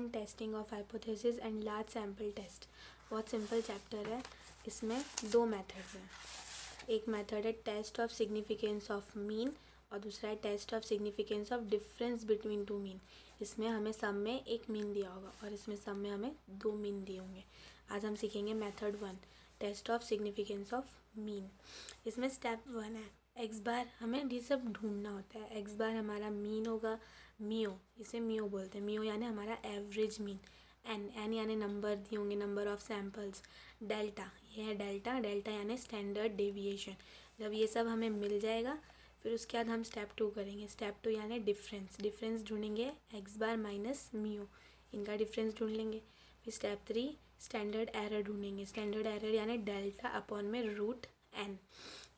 And testing of hypothesis and large sample test. बहुत simple chapter है, इसमें 2 methods हैं। एक मेथड है test of significance of mean और दूसरा है test of significance of difference between 2 mean. इसमें हमें सब में एक मीन दिया होगा और इसमें सब में हमें 2 मीन दिए होंगे। आज हम सीखेंगे method 1, test of significance of mean. इसमें स्टेप 1 है, एक्स बार हमें ये सब ढूंढना होता है। एक्स बार हमारा मीन होगा, मियो, इसे मियो बोलते हैं। मियो यानी हमारा एवरेज मीन। एन यानी नंबर दिए होंगे, नंबर ऑफ सैम्पल्स। डेल्टा, ये है डेल्टा, डेल्टा यानी स्टैंडर्ड डेविएशन। जब ये सब हमें मिल जाएगा फिर उसके बाद हम स्टेप 2 करेंगे। स्टेप 2 यानी डिफरेंस, डिफरेंस ढूंढेंगे एक्स बार माइनस मियो, इनका डिफरेंस ढूंढ लेंगे। फिर स्टेप 3 स्टैंडर्ड एरर ढूंढेंगे। स्टैंडर्ड एरर यानी डेल्टा अपॉन में रूट एन,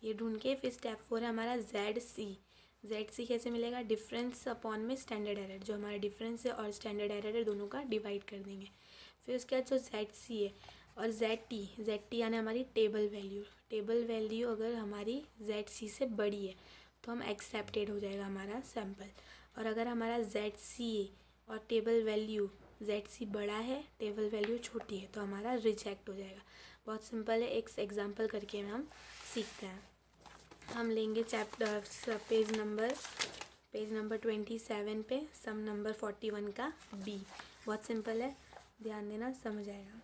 ये ढूंढ के फिर स्टेप 4 है हमारा जेड सी। जेड सी कैसे मिलेगा? डिफरेंस अपॉन में स्टैंडर्ड एरर, जो हमारा डिफरेंस है और स्टैंडर्ड एरर है दोनों का डिवाइड कर देंगे। फिर उसके बाद जो जेड सी है और जेड टी यानी हमारी टेबल वैल्यू। टेबल वैल्यू अगर हमारी जेड सी से बड़ी है तो हम एक्सेप्टेड हो जाएगा हमारा सैम्पल, और अगर हमारा जेड सी और टेबल वैल्यू जेड सी बड़ा है, टेबल वैल्यू छोटी है, तो हमारा रिजेक्ट हो जाएगा। बहुत सिंपल है, एक एग्जांपल करके हम सीखते हैं। हम लेंगे चैप्टर पेज नंबर 27 पे सम नंबर 41 का बी। बहुत सिंपल है, ध्यान देना, समझ आएगा।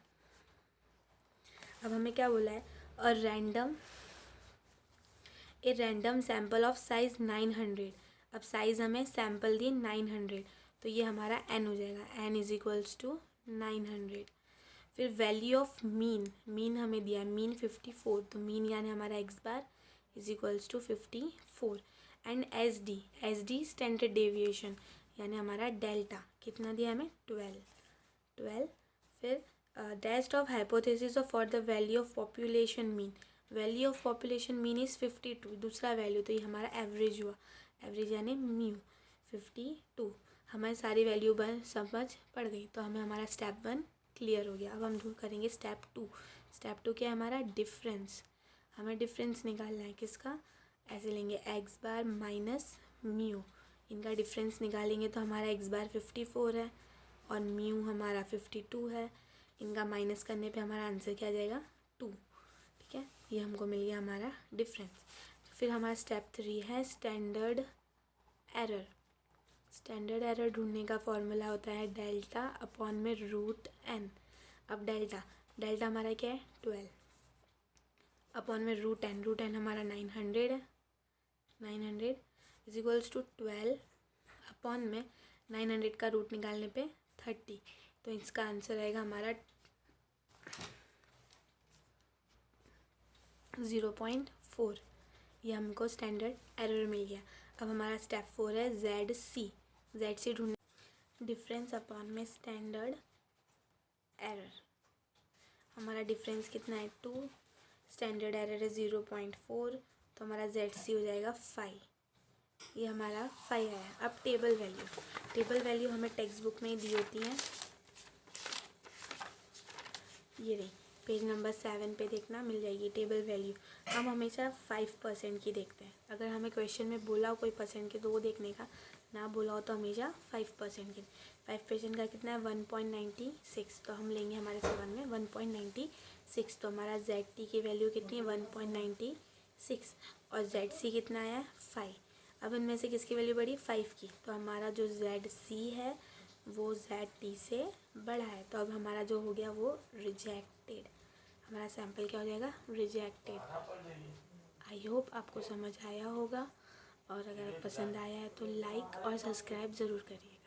अब हमें क्या बोला है? A random sample of size 900। अब साइज़ हमें सैम्पल दिए 900, तो ये हमारा एन हो जाएगा, एन इज इक्वल्स टू 900। फिर वैल्यू ऑफ मीन, मीन हमें दिया मीन 54, तो मीन यानी हमारा x bar is equals to 54। And S D standard deviation यानी हमारा डेल्टा कितना दिया हमें? 12। फिर test of hypothesis for the value of population mean. Value of population mean is 52, दूसरा वैल्यू, तो ये हमारा एवरेज हुआ। एवरेज यानी म्यू 52। हमारी सारी वैल्यू समझ पड़ गई, तो हमें हमारा स्टेप 1 क्लियर हो गया। अब हम करेंगे स्टेप 2। स्टेप 2 क्या है हमारा? डिफरेंस। हमें डिफरेंस निकालना है, किसका? ऐसे लेंगे एक्स बार माइनस म्यू, इनका डिफरेंस निकालेंगे तो हमारा एक्स बार 54 है और म्यू हमारा 52 है। इनका माइनस करने पे हमारा आंसर क्या आ जाएगा? 2। ठीक है, ये हमको मिल गया हमारा डिफरेंस। फिर हमारा स्टेप 3 है स्टैंडर्ड एरर। स्टैंडर्ड एरर ढूंढने का फॉर्मूला होता है डेल्टा अपॉन में रूट एन। अब डेल्टा हमारा क्या है? 12 अपॉन में रूट एन हमारा 900 है। 900 इज इक्वल्स टू 12 अपॉन में 900 का रूट निकालने पे 30, तो इसका आंसर आएगा हमारा 0.4। ये हमको स्टैंडर्ड एरर मिल गया। अब हमारा स्टेप 4 है जेड सी ढूंढने। डिफरेंस अपॉन में स्टैंडर्ड एरर, हमारा डिफरेंस कितना है? 2, स्टैंडर्ड एरर है 0.4, तो हमारा जेड सी हो जाएगा 5। ये हमारा 5 आया। अब टेबल वैल्यू हमें टेक्स्ट बुक में ही दी होती हैं, ये रही, पेज नंबर 7 पे देखना मिल जाएगी टेबल वैल्यू। हम हमेशा 5% की देखते हैं। अगर हमें क्वेश्चन में बोला हो कोई परसेंट की तो वो देखने का, ना बोला हो तो हमेशा 5% की। 5% का कितना है? 1.96, तो हम लेंगे हमारे सवाल में 1.96, तो हमारा जेड टी की वैल्यू कितनी है? 1.96, और जेड सी कितना आया? 5। अब इनमें से किसकी वैल्यू बढ़ी? 5 की, तो हमारा जो जेड सी है वो जेड टी से बड़ा है, तो अब हमारा जो हो गया वो रिजेक्टेड। हमारा सैम्पल क्या हो जाएगा? रिजेक्टेड। आई होप आपको समझ आया होगा, और अगर पसंद आया है तो लाइक और सब्सक्राइब ज़रूर करिए।